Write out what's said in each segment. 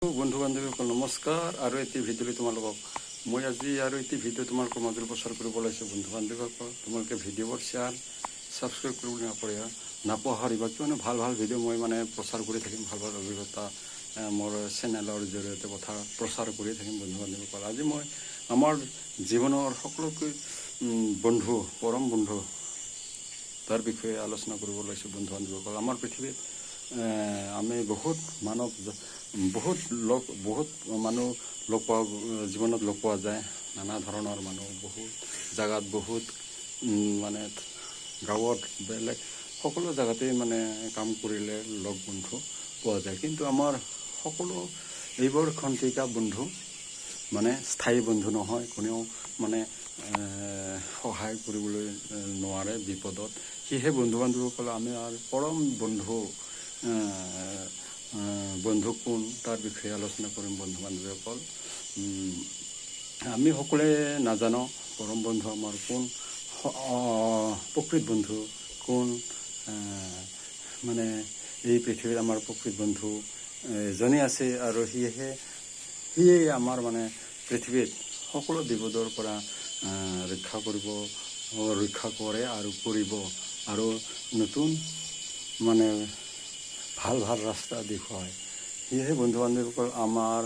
বন্ধু বান্ধৱীসকল নমস্কাৰ। আৰু এটি ভিডিঅ'লৈ তোমালোকক মই আজি আৰু এটি ভিডিঅ' তোমালোকৰ মাজত প্ৰচাৰ কৰিব ওলাইছোঁ। বন্ধু বান্ধৱীসকল তোমালোকে ভিডিঅ'বোৰ শ্বেয়াৰ ছাবস্ক্ৰাইব কৰিবলৈ নাপাহৰিবা, কিয়নো ভাল ভাল ভিডিঅ' মই প্ৰচাৰ কৰি থাকিম। ভাল ভাল অভিজ্ঞতা মোৰ চেনেলৰ জৰিয়তে কথা প্ৰচাৰ কৰি থাকিম। বন্ধু বান্ধৱীসকল আজি মই আমাৰ জীৱনৰ সকলোতকৈ বন্ধু পৰম বন্ধু তাৰ বিষয়ে আলোচনা কৰিব ওলাইছোঁ। বন্ধু বান্ধৱীসকল আমাৰ পৃথিৱীত আমি বহুত মানুহ লগ পোৱা জীৱনত লগ পোৱা যায়। নানা ধৰণৰ মানুহ বহুত জেগাত বহুত গাঁৱত বেলেগ সকলো জেগাতেই কাম কৰিলে লগ বন্ধু পোৱা যায়। কিন্তু আমাৰ সকলো এইবোৰ খন্তেকা বন্ধু স্থায়ী বন্ধু নহয়। কোনেও সহায় কৰিবলৈ নোৱাৰে বিপদত। সেয়েহে বন্ধু বান্ধৱীসকল আমি পৰম বন্ধু কোন তাৰ বিষয়ে আলোচনা কৰিম। বন্ধু বান্ধৱীসকল আমি সকলোৱে নাজানো পৰম বন্ধু আমাৰ কোন, প্ৰকৃত বন্ধু কোন। এই পৃথিৱীত আমাৰ প্ৰকৃত বন্ধু এজনেই আছে, আৰু সিয়েই আমাৰ পৃথিৱীত সকলো বিপদৰ পৰা ৰক্ষা কৰে আৰু কৰিব, আৰু নতুন ভাল ভাল ৰাস্তা দেখুৱায়। সেয়েহে বন্ধু বান্ধৱীসকল আমাৰ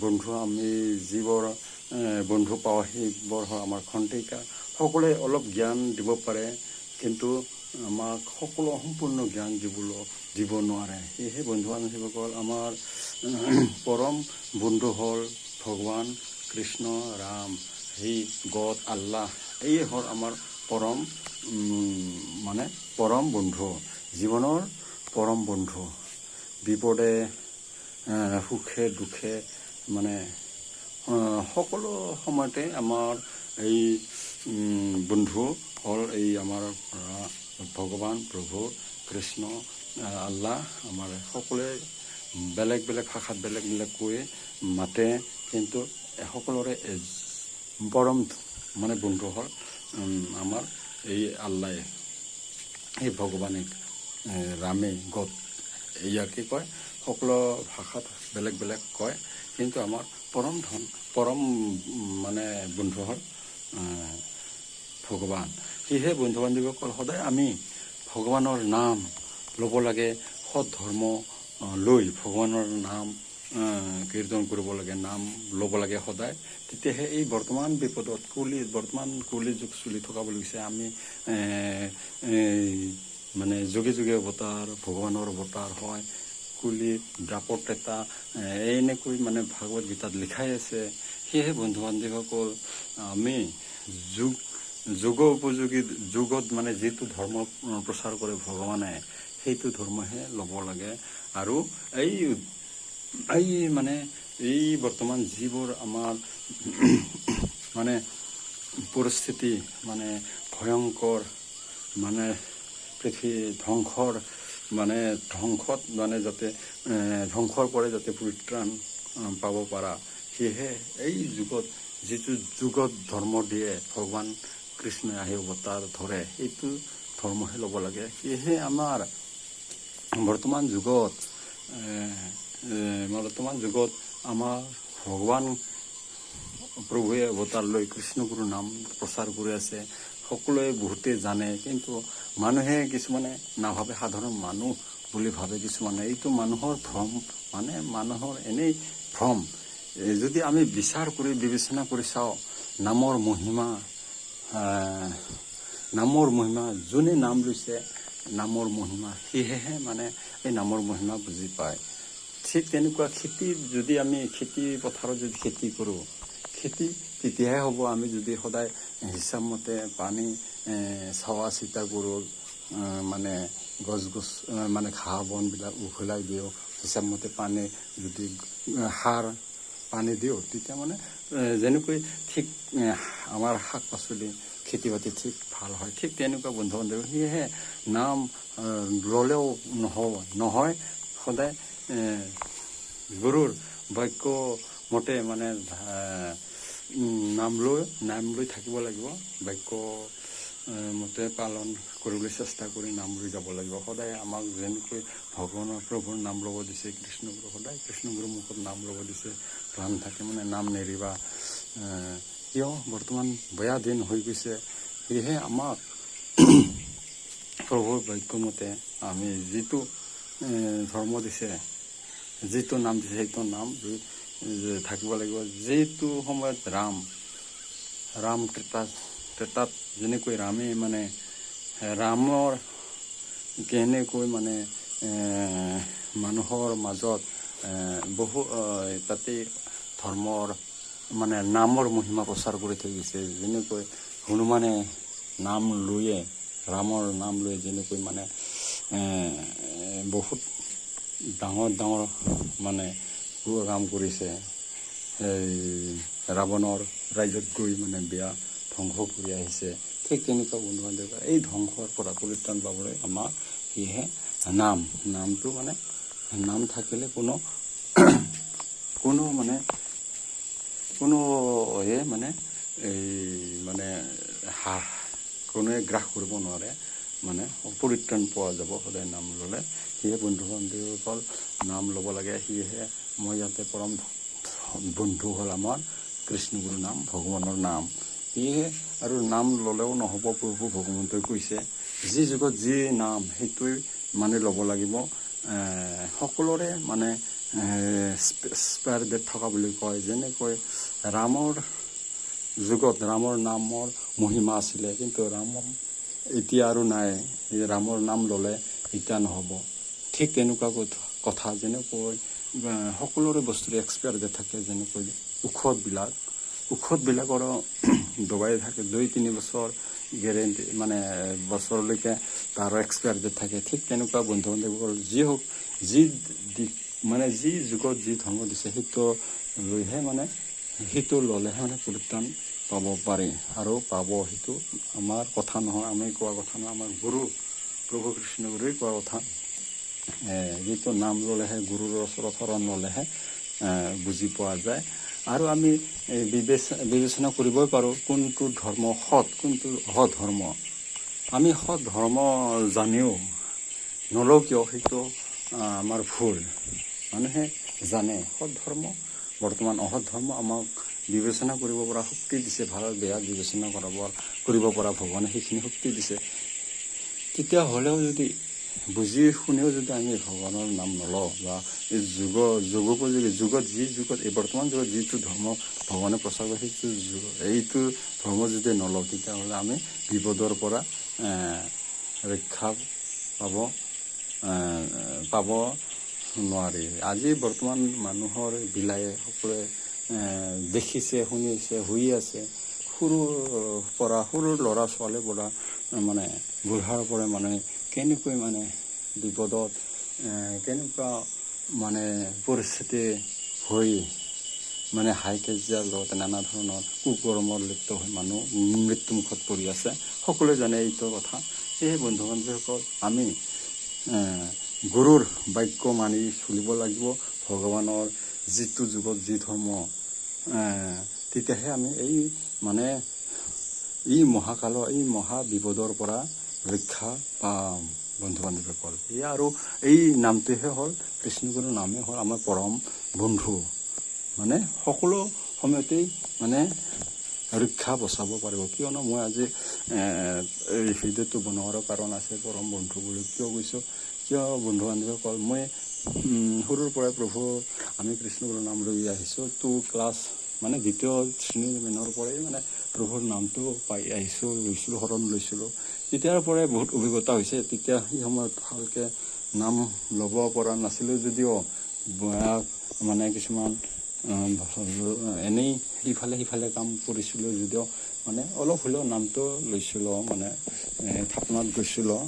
বন্ধু, আমি যিবোৰ বন্ধু পাওঁ সেইবোৰ হ'ল আমাৰ খন্তেকা। সকলোৱে অলপ জ্ঞান দিব পাৰে, কিন্তু আমাক সকলো সম্পূৰ্ণ জ্ঞান দিব নোৱাৰে। সেয়েহে বন্ধু বান্ধৱীসকল আমাৰ পৰম বন্ধু হ'ল ভগৱান কৃষ্ণ, ৰাম, সেই গড আল্লাহ। এই হ'ল আমাৰ পৰম বন্ধু, জীৱনৰ পৰম বন্ধু। বিপদে সুখে দুখে সকলো সময়তে আমাৰ এই বন্ধু হ'ল এই আমাৰ ভগৱান প্ৰভু কৃষ্ণ আল্লাহ। আমাৰ সকলোৱে বেলেগ বেলেগ ভাষাত বেলেগ বেলেগকৈ মাতে, কিন্তু সকলোৰে পৰম বন্ধু হ'ল আমাৰ এই আল্লাই, এই ভগৱানে, ৰামে, গড ইয়াকে কয়। সকলো ভাষাত বেলেগ বেলেগ কয়, কিন্তু আমাৰ পৰম বন্ধু হ'ল ভগৱান। সেয়েহে বন্ধু বান্ধৱীসকল সদায় আমি ভগৱানৰ নাম ল'ব লাগে। সৎ ধৰ্ম লৈ ভগৱানৰ নাম কীৰ্তন কৰিব লাগে, নাম ল'ব লাগে সদায়। তেতিয়াহে এই বৰ্তমান বিপদত কলি যুগ চলি থকা বুলি কৈছে। আমি যুগে যুগে অৱতাৰ, ভগৱানৰ অৱতাৰ হয়। কুলিত দ্ৰাপত এটা এনেকৈ ভাগৱত গীতাত লিখাই আছে। সেয়েহে বন্ধু বান্ধৱীসকল আমি যুগ উপযোগী যুগত যিটো ধৰ্ম প্ৰচাৰ কৰে ভগৱানে, সেইটো ধৰ্মহে ল'ব লাগে। আৰু এই বৰ্তমান যিবোৰ আমাৰ পৰিস্থিতি ভয়ংকৰ, পৃথিৱী ধ্বংসত যাতে ধ্বংসৰ পৰা যাতে পৰিত্ৰাণ পাব পাৰা, সেয়েহে এই যিটো যুগত ধৰ্ম দিয়ে ভগৱান কৃষ্ণই আহি অৱতাৰ ধৰে, সেইটো ধৰ্মহে ল'ব লাগে। সেয়েহে আমাৰ বৰ্তমান যুগত আমাৰ ভগৱান প্ৰভুৱে অৱতাৰ লৈ কৃষ্ণগুৰুৰ নাম প্ৰচাৰ কৰি আছে। সকলোৱে বহুতেই জানে, কিন্তু মানুহে কিছুমানে নাভাবে, সাধাৰণ মানুহ বুলি ভাবে কিছুমানে। এইটো মানুহৰ ভ্ৰম, মানুহৰ এনেই ভ্ৰম। যদি আমি বিবেচনা কৰি চাওঁ, নামৰ মহিমা যোনে নাম লৈছে, নামৰ মহিমা সেয়েহে এই নামৰ মহিমা বুজি পায়। ঠিক তেনেকুৱা যদি আমি খেতি পথাৰত যদি খেতি কৰোঁ, খেতি তেতিয়াহে হ'ব আমি যদি সদায় হিচাপ মতে পানী চোৱা চিতা কৰোঁ, গছ ঘাঁহ বনবিলাক উঘলাই দিওঁ, হিচাপ মতে পানী যদি পানী দিওঁ, তেতিয়া যেনেকৈ ঠিক আমাৰ শাক পাচলি খেতি বাতি ঠিক ভাল হয়। ঠিক তেনেকুৱা বন্ধু বান্ধৱ, সেয়েহে নাম ল'লেও নহয়, সদায় গুৰুৰ বাক্য মতে নাম লৈ থাকিব লাগিব। বাক্য মতে পালন কৰিবলৈ চেষ্টা কৰি নাম লৈ যাব লাগিব। সদায় আমাক যেনেকৈ ভগৱানৰ প্ৰভুৰ নাম ল'ব দিছে, কৃষ্ণগুৰু সদায় কৃষ্ণগুৰুৰ মুখত নাম ল'ব দিছে, প্ৰাণ থাকে মানে নাম নেৰিবা। কিয় বৰ্তমান বেয়া দিন হৈ গৈছে, সেয়েহে আমাক প্ৰভুৰ বাক্যমতে আমি যিটো ধৰ্ম দিছে, যিটো নাম দিছে সেইটো নাম থাকিব লাগিব। যিটো সময়ত ৰাম ত্ৰেতাত যেনেকৈ ৰামে মানে ৰামৰ কেনেকৈ মানে মানুহৰ মাজত বহু তাতে ধৰ্মৰ মানে নামৰ মহিমা প্ৰচাৰ কৰি থৈ গৈছে। যেনেকৈ হনুমানে নাম লৈয়ে, ৰামৰ নাম লৈ যেনেকৈ মানে বহুত ডাঙৰ মানে কাম কৰিছে, ৰাৱণৰ ৰাজ্যত গৈ মানে বেয়া ধ্বংস কৰি আহিছে। ঠিক তেনেকুৱা বন্ধু বান্ধৱ এই ধ্বংসৰ পৰা পৰিত্ৰাণ পাবলৈ আমাক সেয়েহে নামটো মানে নাম থাকিলে কোনো মানে এই মানে কোনোৱে গ্ৰাস কৰিব নোৱাৰে, মানে পৰিত্ৰাণ পোৱা যাব সদায় নাম ল'লে। সেয়ে বন্ধু বান্ধৱীসকল নাম ল'ব লাগে। সেয়েহে মই ইয়াতে পৰম বন্ধু হ'ল আমাৰ কৃষ্ণগুৰু নাম, ভগৱানৰ নাম। সেয়েহে আৰু নাম ল'লেও নহ'ব, প্ৰভু ভগৱন্তই কৈছে যি যুগত যি নাম সেইটোৱে মানে ল'ব লাগিব। সকলোৰে মানে স্পেয়াৰ ডেট থকা বুলি কয়। যেনেকৈ ৰামৰ যুগত ৰামৰ নামৰ মহিমা আছিলে, কিন্তু ৰাম এতিয়া আৰু নাই। ৰামৰ নাম ল'লে এতিয়া নহ'ব। ঠিক তেনেকুৱা কথা, যেনেকৈ সকলোৰে বস্তুৰে এক্সপায়াৰ ডেট থাকে। যেনেকৈ ঔষধবিলাকৰো দবাই থাকে 2-3 বছৰ গেৰেণ্টি, মানে বছৰলৈকে তাৰ এক্সপায়াৰ ডেট থাকে। ঠিক তেনেকুৱা বন্ধু বান্ধৱীসকল যি যুগত যি ধৰ্ম দিছে সেইটো লৈহে মানে সেইটো ল'লেহে মানে পৰিত্ৰাণ পাব পাৰি আৰু পাব। সেইটো আমাৰ কথা নহয়, আমি কোৱা কথা নহয়, আমাৰ গুৰু প্ৰভু কৃষ্ণগুৰুৱে কোৱা কথা। যিটো নাম ল'লেহে, গুৰুৰ ওচৰত শৰণ ল'লেহে বুজি পোৱা যায়। আৰু আমি বিবেচনা কৰিবই পাৰোঁ কোনটো ধৰ্ম সৎ, কোনটো অধৰ্ম। আমি সৎ ধৰ্ম জানিও নলওঁ কিয়, সেইটো আমাৰ ভুল। মানুহে জানে সৎ ধৰ্ম, বৰ্তমান অসৎ ধৰ্ম আমাক বিবেচনা কৰিব পৰা শক্তি দিছে। ভাল বেয়া বিবেচনা কৰিব পৰা ভগৱানে সেইখিনি শক্তি দিছে। তেতিয়া হ'লেও যদি বুজি শুনিও যদি আমি ভগৱানৰ নাম নলওঁ, বা এই যুগত এই বৰ্তমান যুগত যিটো ধৰ্ম ভগৱানে প্ৰচাৰ কৰে এইটো ধৰ্ম যদি নলওঁ, তেতিয়াহ'লে আমি বিপদৰ পৰা ৰক্ষা পাব নোৱাৰি। আজি বৰ্তমান মানুহৰ বিলায়ে সকলোৱে দেখিছে, শুনিছে, হৈ আছে। সৰু ল'ৰা ছোৱালীৰ পৰা মানে বুঢ়াৰ পৰা মানে কেনেকৈ মানে বিপদত কেনেকুৱা মানে পৰিস্থিতি হৈ মানে হাই কাজিয়াৰ লগত নানা ধৰণৰ কুকৰ্মৰ লিপ্ত হৈ মানুহ মৃত্যুমুখত পৰি আছে। সকলোৱে জানে এইটো কথা। সেয়ে বন্ধু বান্ধৱীসকল আমি গুৰুৰ বাক্য মানি চলিব লাগিব। ভগৱানৰ যিটো যুগত যি ধৰ্ম, তেতিয়াহে আমি এই মহাকালৰ এই মহা বিপদৰ পৰা ৰক্ষা পাম বন্ধু বান্ধৱীসকল। আৰু এই নামটোহে হ'ল, কৃষ্ণগুৰুৰ নামেই হ'ল আমাৰ পৰম বন্ধু। মানে সকলো সময়তেই মানে ৰক্ষা বচাব পাৰিব। কিয়নো মই আজি এই ভিডিঅ'টো বনোৱাৰ কাৰণ আছে পৰম বন্ধু বুলি কিয় কৈছোঁ। কিয় বন্ধু বান্ধৱীসকল, মই সৰুৰ পৰাই আমি কৃষ্ণগুৰুৰ নাম লৈ আহিছোঁ। ক্লাছ মানে 2য় শ্ৰেণীৰ পৰাই মানে প্ৰভুৰ নামটো পাই লৈছিলোঁ, শৰণ লৈছিলোঁ। তেতিয়াৰ পৰাই বহুত অভিজ্ঞতা হৈছে। তেতিয়া সেই সময়ত ভালকৈ নাম ল'ব পৰা নাছিলোঁ যদিও, মানে কিছুমান এনেই সিফালে কাম কৰিছিলোঁ যদিও মানে অলপ হ'লেও নামটো লৈছিলোঁ। মানে থাপনাত গৈছিলোঁ,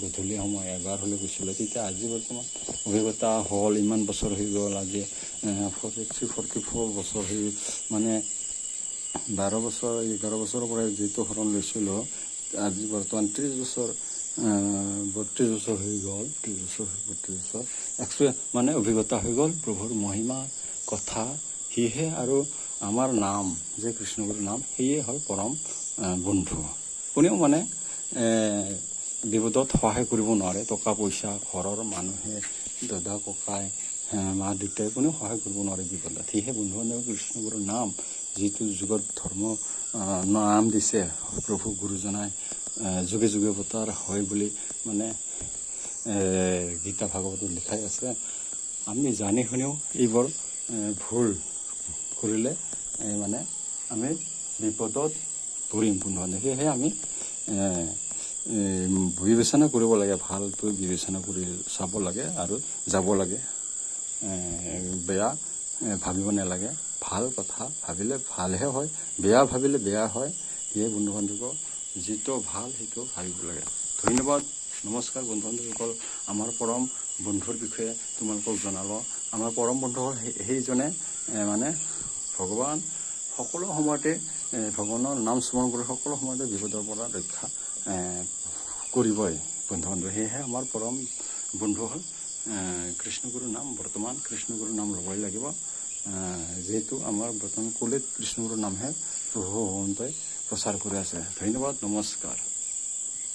গধূলি সময় এবাৰ হ'লে গৈছিলোঁ। তেতিয়া আজি বৰ্তমান অভিজ্ঞতা হ'ল, ইমান বছৰ হৈ গ'ল। আজি 44 বছৰ হৈ, মানে 11 বছৰৰ পৰা যিটো শৰণ লৈছিলোঁ, আজি বৰ্তমান 30 বছৰ 32 বছৰ হৈ গ'ল। 32 বছৰ মানে অভিজ্ঞতা হৈ গ'ল প্ৰভুৰ মহিমা কথা। সেয়েহে আৰু আমাৰ নাম যে কৃষ্ণগুৰুৰ নাম, সেয়ে হ'ল পৰম বন্ধু। কোনেও মানে বিপদত সহায় কৰিব নোৱাৰে। টকা পইচা, ঘৰৰ মানুহে, দাদা ককাই, মা দেউতাই কোনেও সহায় কৰিব নোৱাৰে বিপদত। সেয়েহে বন্ধু বান্ধৱ কৃষ্ণগুৰুৰ নাম, যিটো যুগত ধৰ্ম নাম দিছে প্ৰভু গুৰুজনাই, যুগে যুগে অৱতাৰ হয় বুলি মানে গীতা ভাগৱতত লিখাই আছে। আমি জানি শুনিও এইবোৰ ভুল কৰিলে মানে আমি বিপদত পৰিম বন্ধু বান্ধৱ। সেয়েহে আমি বিবেচনা কৰিব লাগে, ভালকৈ বিবেচনা কৰি চাব লাগে আৰু যাব লাগে। বেয়া ভাবিব নালাগে। ভাল কথা ভাবিলে ভালহে হয়, বেয়া ভাবিলে বেয়া হয়। সেয়ে বন্ধু বান্ধৱ যিটো ভাল সেইটো ভাবিব লাগে। ধন্যবাদ, নমস্কাৰ বন্ধু বান্ধৱীসকল। আমাৰ পৰম বন্ধুৰ বিষয়ে তোমালোকক জনালোঁ। আমাৰ পৰম বন্ধু হ'ল সেইজনে মানে ভগৱান সকলো সময়তে ভগৱানৰ নাম স্মৰণ কৰি সকলো সময়তে বিপদৰ পৰা ৰক্ষা কৰিবই বন্ধু বান্ধৱ। সেয়েহে আমাৰ পৰম বন্ধু হ'ল কৃষ্ণগুৰুৰ নাম। বৰ্তমান কৃষ্ণগুৰুৰ নাম ল'বই লাগিব, যিহেতু আমাৰ বৰ্তমান কলিত কৃষ্ণগুৰুৰ নামহে প্ৰভু ভগৱন্তই প্ৰচাৰ কৰি আছে। ধন্যবাদ, নমস্কাৰ।